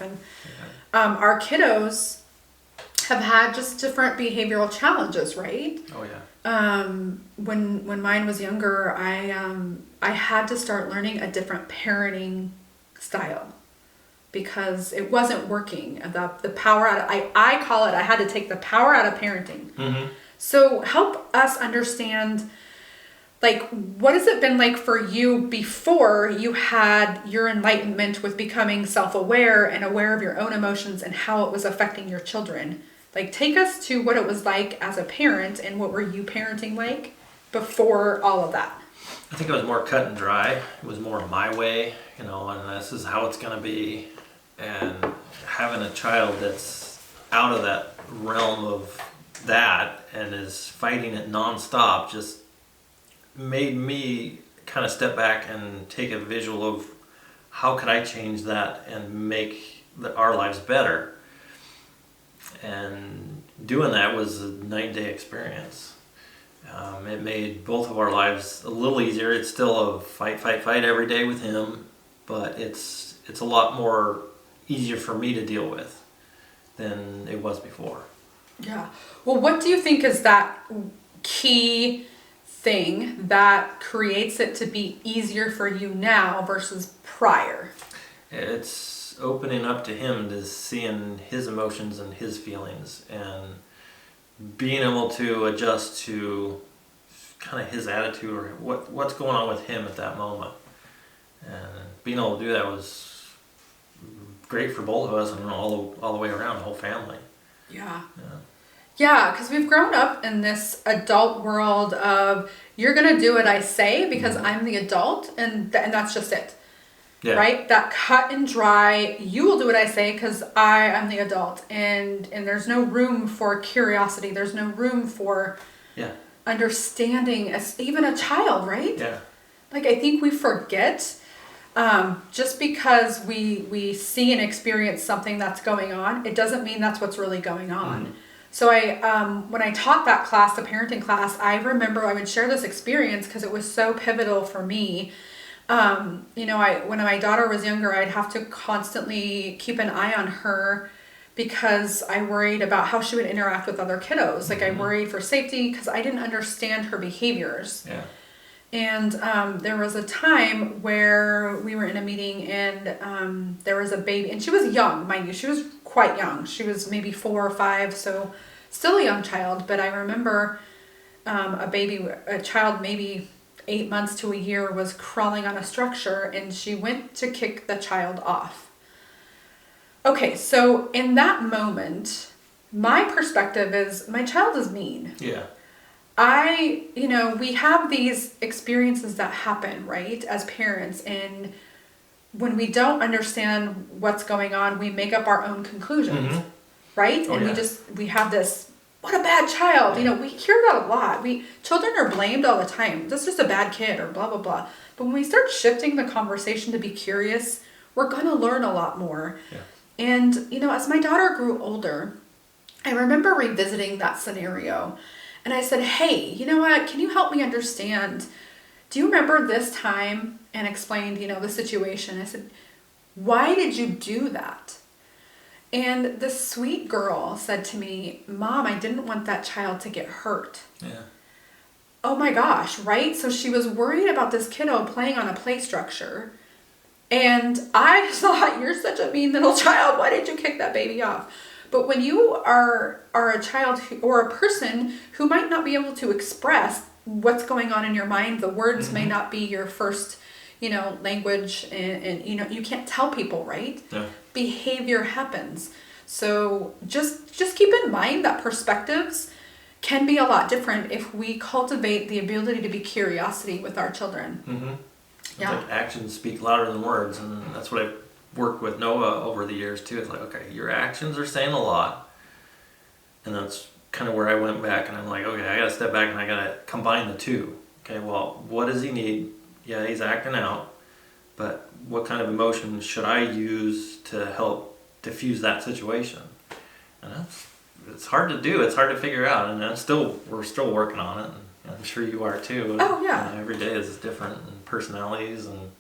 stuff. And our kiddos have had just different behavioral challenges, right? Oh yeah. When mine was younger, I had to start learning a different parenting style because it wasn't working. The power out of, I call it, I had to take the power out of parenting. Mm-hmm. So help us understand, like, what has it been like for you before you had your enlightenment with becoming self-aware and aware of your own emotions and how it was affecting your children? Like, take us to what it was like as a parent and what were you parenting like before all of that? I think it was more cut and dry. It was more my way, and this is how it's going to be. And having a child that's out of that realm of that and is fighting it nonstop just made me kind of step back and take a visual of how could I change that and make our lives better. And doing that was a night and day experience. It made both of our lives a little easier. It's still a fight every day with him, but it's a lot more easier for me to deal with than it was before. Yeah. Well, what do you think is that key thing that creates it to be easier for you now versus prior? It's opening up to him to seeing his emotions and his feelings and being able to adjust to kind of his attitude or what's going on with him at that moment. And being able to do that was great for both of us and all the way around, the whole family. Yeah. Yeah, because we've grown up in this adult world of you're going to do what I say because I'm the adult and that's just it. Yeah. Right? That cut and dry, you will do what I say because I am the adult. And there's no room for curiosity. There's no room for understanding as even a child, right? Yeah. Like, I think we forget just because we see and experience something that's going on, it doesn't mean that's what's really going on. Mm-hmm. So when I taught that class, the parenting class, I remember I would share this experience because it was so pivotal for me. When my daughter was younger, I'd have to constantly keep an eye on her because I worried about how she would interact with other kiddos. Like, I worried for safety because I didn't understand her behaviors. Yeah. And there was a time where we were in a meeting and there was a baby, and she was young, mind you. She was quite young. She was maybe 4 or 5, so still a young child. But I remember a child maybe 8 months to a year was crawling on a structure, and she went to kick the child off. Okay, so in that moment, my perspective is my child is mean. Yeah. We have these experiences that happen, right, as parents, and when we don't understand what's going on, we make up our own conclusions, right? Oh, and we have this, what a bad child. We hear that a lot. Children are blamed all the time. This is just a bad kid or blah, blah, blah. But when we start shifting the conversation to be curious, we're going to learn a lot more. Yeah. And, as my daughter grew older, I remember revisiting that scenario. And I said, hey, you know what? Can you help me understand? Do you remember this time? And explained, the situation. I said, why did you do that? And this sweet girl said to me, Mom, I didn't want that child to get hurt. Yeah. Oh my gosh, right? So she was worried about this kiddo playing on a play structure. And I thought, you're such a mean little child. Why did you kick that baby off? But when you are a child or a person who might not be able to express what's going on in your mind, the words may not be your first, language, and you can't tell people, right? Yeah. Behavior happens. So just keep in mind that perspectives can be a lot different if we cultivate the ability to be curiosity with our children. Mm-hmm. Yeah. Like actions speak louder than words, and that's what I've worked with Noah over the years too. It's like, okay, your actions are saying a lot, and that's kind of where I went back, and I'm like, okay, I gotta step back and I gotta combine the two. Okay, well, what does he need? Yeah, he's acting out, but what kind of emotion should I use to help diffuse that situation? And it's hard to do. It's hard to figure out, and we're still working on it. And I'm sure you are too. Oh yeah. Every day is different, and personalities, and